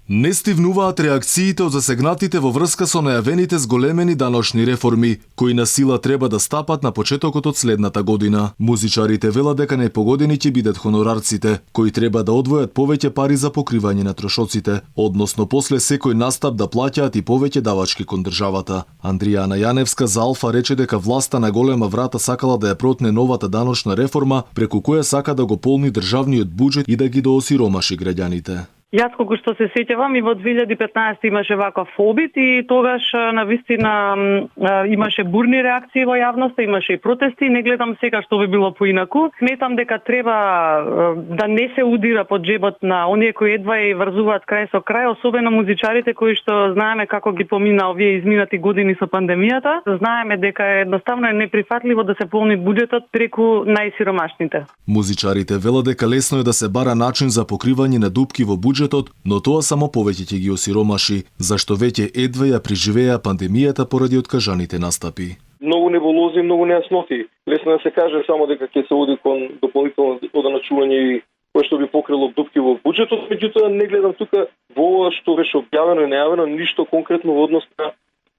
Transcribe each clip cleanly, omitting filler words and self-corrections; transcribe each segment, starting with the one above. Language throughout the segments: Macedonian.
Не стивнуваат реакциите од засегнатите во врска со најавените зголемени даношни реформи, кои на сила треба да стапат на почетокот од следната година. Музичарите велат дека најпогодени ќе бидат хонорарците, кои треба да одвојат повеќе пари за покривање на трошоците, односно после секој настап да плаќаат и повеќе давачки кон државата. Андријана Јаневска за Алфа рече дека власта на голема врата сакала да ја протне новата даношна реформа, преку која сака да го полни државниот буџет и да ги доосиромаши граѓаните. Јас колку што се сеќавам и во 2015 имаше ваков обид и тогаш навистина имаше бурни реакции во јавноста, имаше и протести, не гледам сега што би било поинаку. Сметам дека треба да не се удира по джебот на оние кои едва и врзуваат крај со крај, особено музичарите кои што знаеме како ги помина овие изминати години со пандемијата. Знаеме дека едноставно е неприфатливо да се полни буџетот преку најсиромашните. Музичарите велат дека лесно е да се бара начин за покривање на дупки во буџетот, но тоа само повеќе ќе ги осиромаши, зашто веќе едва ја преживеа пандемијата поради откажаните настапи. Многу неболози, многу нејасноти. Лесно да се каже само дека ќе се оди кон дополнително одначување кое што би покрило дупки во буџетот, меѓутоа не гледам тука во ова што беше објавено и најавено ништо конкретно во однос на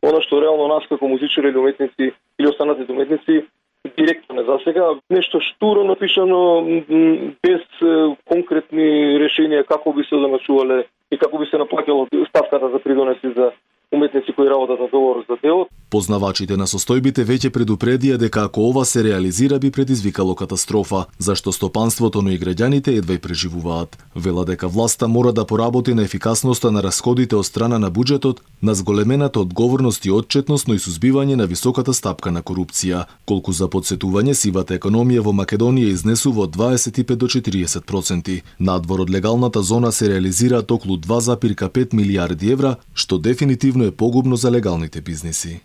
она што реално нас како музичари или уметници или останатите уметници директно не засега, нешто штуро напишано без конкретни решенија како би се одначувале и како би се наплаќало ставката за придонеси за уметници кои работат на договор за делот. Познавачите на состојбите веќе предупредија дека ако ова се реализира би предизвикало катастрофа, зашто стопанството, но и граѓаните едва и преживуваат. Вела дека власта мора да поработи на ефикасноста на расходите од страна на буџетот, на зголемената одговорност и отчетност, но и сузбивање на високата стапка на корупција. Колку за подсетување, сивата економија во Македонија изнесува од 25 до 40%. Надвор од легалната зона се реализираат околу 2,5 милијарди евра, што дефинитивно е погубно за легалните бизниси.